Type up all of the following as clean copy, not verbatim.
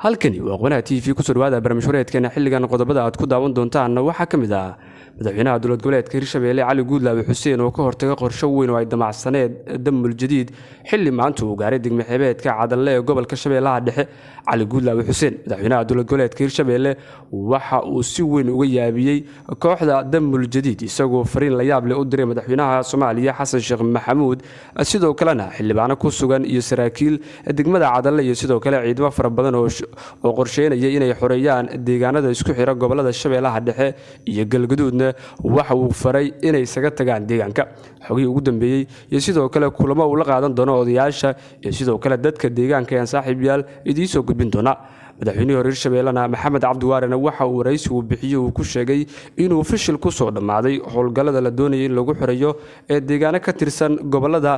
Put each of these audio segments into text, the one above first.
halkani waa qonaa TV ku soo dhawaada barnaamijyadeena xilligan qodobada aad ku daawan doontaan waxa kamid ah madaxweynaha dowlad goboleedka Hirshabelle Cali Guudlaabe Xuseen oo ka hortagay qorshe weyn oo ay damacsaneed damul jadiid xilli maanta uu gaaray degmo xebeedka Cadalle ee gobolka Shabeellaha Dhexe Cali Guudlaabe Xuseen madaxweynaha dowlad goboleedka Hirshabelle waxa uu si weyn uga yaabiyay kooxda damul jadiid isagoo fariin la yaab leh u diray madaxweynaha Soomaaliya Xasan Sheekh Maxamuud sidoo kalena xildhibaano ku sugan iyo saraakiil degmada Cadalle iyo sidoo kale ciidamo fara badan oo qorsheynaya inay xoreeyaan deegaanada isku xira gobolada Shabeellaha Dhexe iyo Galgaduudna waxa uu faray inay isaga tagaan deegaanka xogii ugu dambeeyay iyo sidoo kale kulamo uu la qaadan doono odayaasha iyo sidoo kale dadka deegaanka ee saaxiibayaal idii soo gudbin doona madaxweynaha Hirshabelle Maxamed Cabdi Waarena waxa uu ra'iisul bixiyay uu ku sheegay inuu fashil ku soo dhamaaday howlgallada la doonayay in lagu xoreeyo ee deegaano ka tirsan gobolada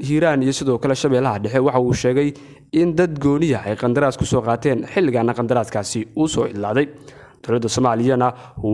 Hiiraan iyo sidoo kale Shabeellaha Dhexe waxa uu sheegay in dad gooniya ay qandaraas ku soo qaateen xilligan qandaraaskaasi uu soo ilaaday dowladda Soomaaliya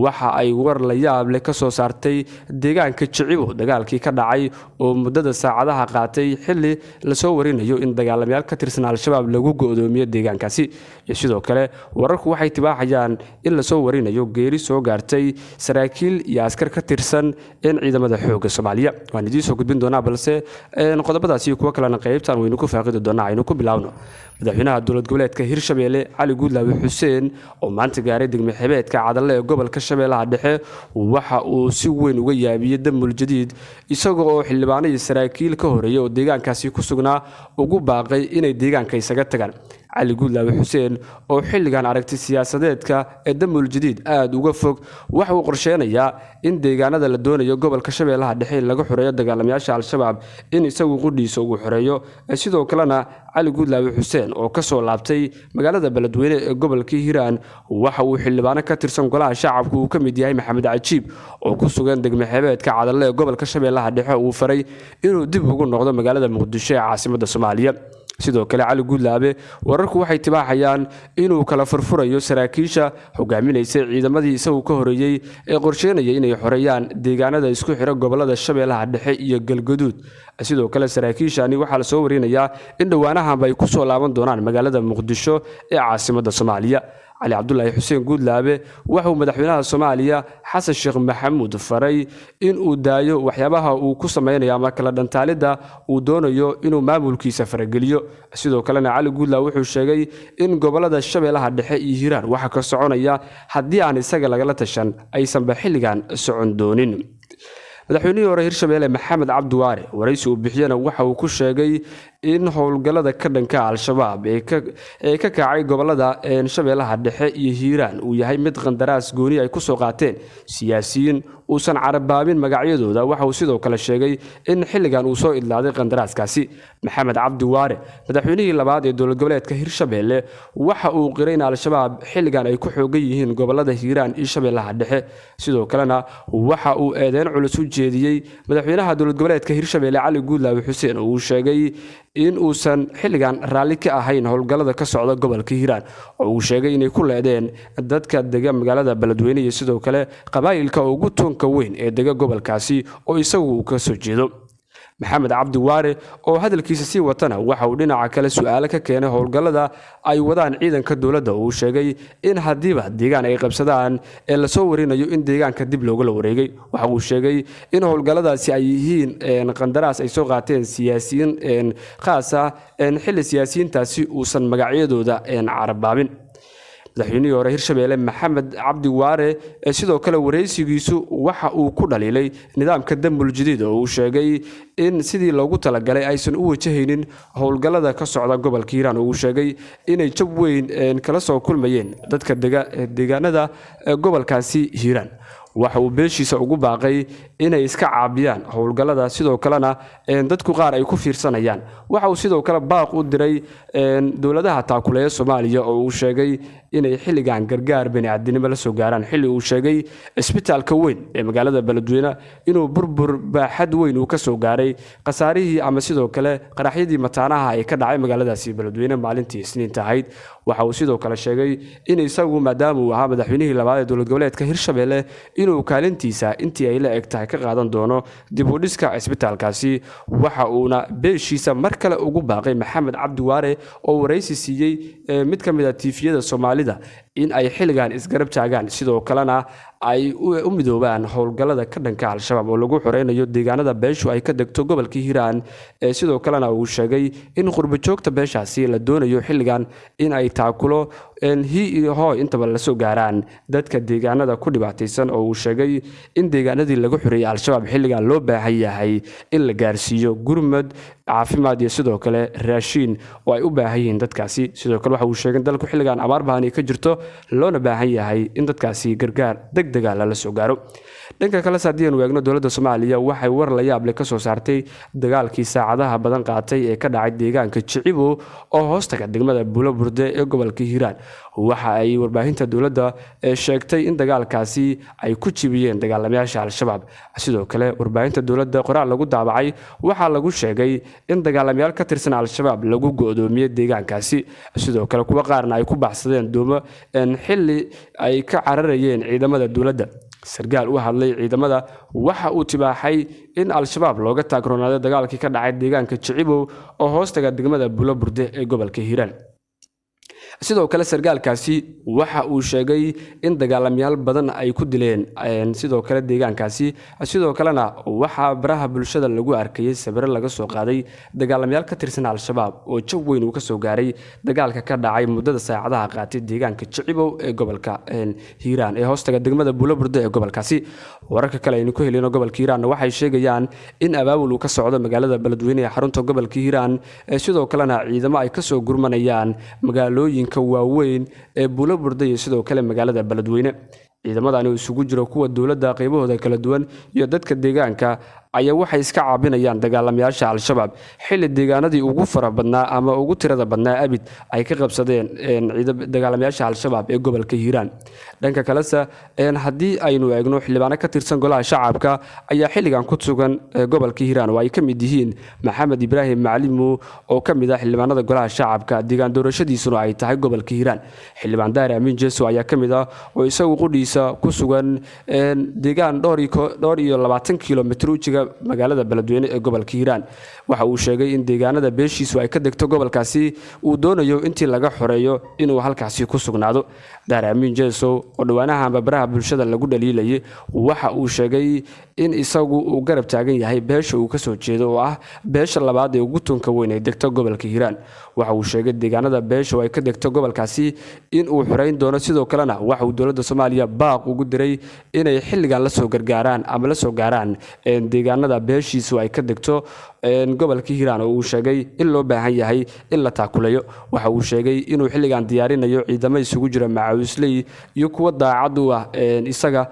waxa ay war la yaab leh ka soo saartay deegaanka Jicibo dagaalkii ka dhacay oo muddada saacadaha qaatay xilli la soo warinayo in dagaalamayaal ka tirsan Al-Shabaab lagu go'doomiyo deegaankaasi iyo sidoo kale wararku waxay tibaaxayaan in la soo warinayo geeri soo gaartay saraakiil iyo askar ka tirsan in ciidamada xoogga Soomaaliya waan idin soo gudbin doonaa balse qodobadaasi iyo kuwa kale qaybtan waynu ku faaqidi doonaa aynu ku bilaawno madaxweynaha dowlad goboleedka Hirshabelle Cali Guudlaabe Xuseen oo maanta gaaray degmo xebeedka Cadalle ee gobolka Shabeellaha Dhexe waxa uu si weyn uga yaabiyay damul jadiid isagoo oo xildhibaano iyo saraakiil ka horeeyay oo deegaankaasi ku sugnaa ugu baaqay inay deegaanka isaga tagaan Cali Guudlaabe Xuseen oo xilligan aragtay siyaasadeedka ee damul jadiid aad uga fog waxa uu qorsheenayaa in deegaanada la doonayo gobolka Shabeellaha Dhexe laga xoreeyo dagaalamayaasha Al-Shabaab in isagu qudhiisa ugu xoreeyo sidoo kalena Cali Guudlaabe Xuseen oo ka soo laabtay magaalada Beledweyne ee gobolka Hiiraan waxa uu xildhibaano ka tirsan golaha shacabka uu ka mid yahay Maxamed Cajiib oo ku sugan degmo xebeedka Cadalle ee gobolka Shabeellaha Dhexe uu faray inuu dib ugu noqdo magaalada Muqdisho ee caasimadda Soomaaliya sidoo kale Cali Guudlaabe wararku waxay tibaaxayaan inuu kala furfurayo saraakiisha hogaaminaysa ciidamadii isagu ka horeeyay ee qorsheynaya inay xoreeyaan deegaanada isku xira gobolada Shabeellaha Dhexe iyo Galgaduud sidoo kale saraakiishani waxa la soo warinayaa in dhawaanahan ay ku soo laaban doonaan magaalada Muqdisho ee caasimadda Soomaaliya علي عبد الله حسين Guudlaabe wuxuu madaxweynaha Soomaaliya Xasan Sheekh Maxamuud faray in uu daayo waxyaabaha uu ku sameeyo ama kala dhantaalida uu doonayo inuu maamulkiisa farageliyo sidoo kalena Cali Guudlaabe wuxuu sheegay in gobolada Shabeellaha Dhexe iyo Hiiraan waxa ka soconaya haddii aan isaga lagala tashan aysan ba xilligan socon doonin madaxweynaha hore Hirshabelle Maxamed Cabdi Waare waraysi uu bixiyana waxa uu ku sheegay in howlgallada ka dhanka Al-Shabaab ee ka kacay gobolada Shabeellaha Dhexe iyo Hiiraan uu yahay mid qandaraas gooni ay ku soo qaateen siyaasiyiin uusan carabaabin magacyadooda waxa uu sidoo kale sheegay in xilligan uu soo idlaaday qandaraaskaasi Maxamed Cabdi Waare madaxweynihii labaad ee dowlad goboleedka Hirshabelle waxa uu qiray in Al-Shabaab xilligan ay ku xoogan yihiin gobolada Hiiraan iyo Shabeellaha Dhexe sidoo kalena waxa uu eedeyn culus u jeediyay madaxweynaha dowlad goboleedka Hirshabelle Cali Guudlaabe Xuseen oo uu sheegay in uusan xilligan raali ka ahayn howlgallada ka socda gobolka Hiiraan oo uu sheegay inay ku leedeen dadka degan magaalada Beledweyne iyo sidoo kale qabaa'ilka ugu toonka weyn ee degan gobolkaasi oo isagu ka soo jeedo Maxamed Cabdi Waare oo hadalkiisa si watana waxa uu dhinaca kale su'aalo ka keenay howlgallada ay wadaan ciidanka dowladda oo uu sheegay in hadiiba deegaan ay qabsadaan ee la soo warinayo in deegaanka dib looga la wareegay waxa uu sheegay in howlgalladaasi ay yihiin qandaraas ay soo qaateen siyaasiyiin khaas ah xilli siyaasiyiintaasi uusan magacyadooda carabaabin madaxweynihii hore Hirshabelle Maxamed Cabdi Waare sidoo kale wareysigiisu waxa uu ku dhaliilay nidaamka damul jadiid oo uu sheegay in sidii loogu talagalay aysan u wajahaynin howlgallada ka socda gobolka Hiiraan oo uu sheegay inay jab weyn kala soo kulmayeen dadka deegaanada gobolkaasi Hiiraan waxa uu beeshiisa ugu baaqay inay iska caabiyaan howlgallada sidoo kalena dadku qaar ay ku fiirsanayaan waxa uu sidoo kale baaq u diray dowladaha taakuleeya Soomaaliya oo uu sheegay inay xilligan gargaar bini'aadanimo la soo gaaraan xilli uu sheegay isbitaalka weyn ee magaalada Beledweyne inuu burbur baaxad weyn uu ka soo gaaray qasaarihii ama sidoo kale qaraxyadii mataanaha ay ka dhacay magaaladaasi Beledweyne maalintii Isniinta ahayd waxa uu sidoo kale sheegay in isagu maadaama uu ahaa madaxweynihii labaad ee dowlad goboleedka Hirshabelle inuu kaalintiisa intii ay la eg tahay ka qaadan doono dib u dhiska cisbitaalkaasi. waxa uuna beeshiisa mar kale ugu baaqay Maxamed Cabdi Waare oo wareysi siiyey mid ka mid ah tiifiyada Soomaalida in ay xilligan isgarab taagaan sidoo kalena ay u midoobaan howlgallada ka dhanka Al-Shabaab oo lagu xoreynayo deegaanada beeshu ay ka degto gobolka Hiiraan. sidoo kalena uu sheegay in qurbo joogta beeshaasi la doonayo xilligan in ay taakulo intaba la soo gaaraan dadka deegaanada ku dhibaataysan oo uu sheegay in deegaanadii lagu xoreeyay Al-Shabaab xilligan loo baahan yahay in la gaarsiiyo gurmad caafimaad iyo sidoo kale raashin oo ay u baahan yihiin dadkaasi. sidoo kale waxa uu sheegay in dalku xilligan abaar baahan ka jirto loona baahan yahay in dadkaasi gargaar degdeg ah la soo gaaro. dhanka kale saadiyan weegno dowladda Soomaaliya waxay war la yaab leh ka soo saartay dagaalkii saacadaha badan qaatay ee ka dhacay deegaanka Jicibo oo hoostaga degmada Bulaburde ee gobolka Hiiraan. waxa ay warbaahinta dowladda sheegtay in dagaalkaasi ay ku jibiyeen dagaalamayaasha Al-Shabaab. sidoo kale warbaahinta dowladda qoraal lagu daabacay waxa lagu sheegay in dagaalamayaal ka tirsan Al-Shabaab lagu go'doomiyay deegaankaasi. sidoo kale kuwa qaarna ay ku baxsadeen doomo xilli ay ka cararayeen ciidamada dowladda. sargaal u hadlay ciidamada waxa uu tibaaxay in Al-Shabaab looga taagroonaaday dagaalkii ka dhacay deegaanka Jicibo oo hoostaga degmada Bulaburde ee gobolka Hiiraan. sidoo kale sargaalkaasi waxa uu sheegay in dagaalamayaal badan ay ku dileen sidoo kale deegaankaasi. sidoo kalena waxa baraha bulshada lagu arkayay sawir laga soo qaaday dagaalamayaal ka tirsan Al-Shabaab oo jab weyn uu ka soo gaaray dagaalka ka dhacay muddada saacadaha qaatay deegaanka Jicibo ee gobolka Hiiraan ee hoostaga degmada Bulaburde ee gobolkaasi. wararka kale aynu ku helino gobolka Hiiraan waxay sheegayaan in abaabul uu ka socdo magaalada Beledweyne ee xarunta gobolka Hiiraan sidoo kalena ciidamo ay ka soo gurmanayaan magaalooyinka waaweyn ee Bulaburde iyo sidoo kale magaalada Beledweyne. ciidamadani isugu jiro kuwa dowladda qaybahooda kala duwan iyo dadka deegaanka ayaa waxay iska caabinayaan dagaalamayaasha Al-Shabaab xilli deegaanadii ugu farabadnaa ama ugu tirada badnaa abid ay ka qabsadeen dagaalamayaasha Al-Shabaab ee gobolka Hiiraan. dhanka kale haddii aynu eegno xildhibaano ka tirsan golaha shacabka ayaa xilligan ku sugan gobolka Hiiraan oo ay ka mid yihiin Maxamed Ibraahim Macalimo oo ka mid ah xildhibaanada golaha shacabka deegaan doorashadiisuna ay tahay gobolka Hiiraan. xildhibaan Daare Amiin Jeeso ayaa ka mid ah oo isagu qudhiisa ku sugan deegaan dhowr iyo 20 kiiloomitir u jiga magaalada Beledweyne ee gobolka Hiiraan. waxa uu sheegay in deegaanada beeshiisu ay ka degto gobolkaasi uu doonayo intii laga xoreeyo inuu halkaasi ku sugnaado. Daare Amiin Jeeso oo dhawaanaha baraha bulshada lagu dhaliilayay waxa uu sheegay in isagu uu garab taagan yahay beesha uu ka soo jeedo oo ah beesha labaad ee ugu tunka weyn ee degto gobolka Hiiraan. waxa uu sheegay deegaanada beesha ay ka degto gobolkaasi in uu xoreyn doono. sidoo kalena waxa uu dowladda Soomaaliya baaq ugu diray inay xilligan la soo gargaaraan ama la soo gaaraan deegaanada beeshiisu ay ka degto gobolka Hiiraan oo uu sheegay in loo baahan yahay in la taakulayo. waxa uu sheegay inuu xilligan diyaarinayo ciidamo isugu jira macawisley iyo kuwa daacad u ah isaga.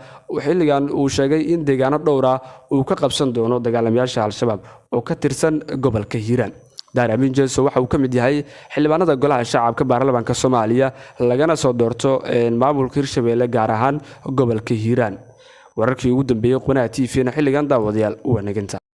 xilligan uu sheegay in deegaano dhowr ah uu ka qabsan doono dagaalamayaasha Al-Shabaab oo ka tirsan gobolka Hiiraan. Daare Amiin Jeeso waxa uu ka mid yahay xildhibaanada golaha shacabka baarlamaanka Soomaaliya lagana soo doorto maamulka Hirshabeelle gaar ahaan gobolka Hiiraan. wararkii ugu dambeeyay Qanaat TV xilligan daawadayaal waa naginta.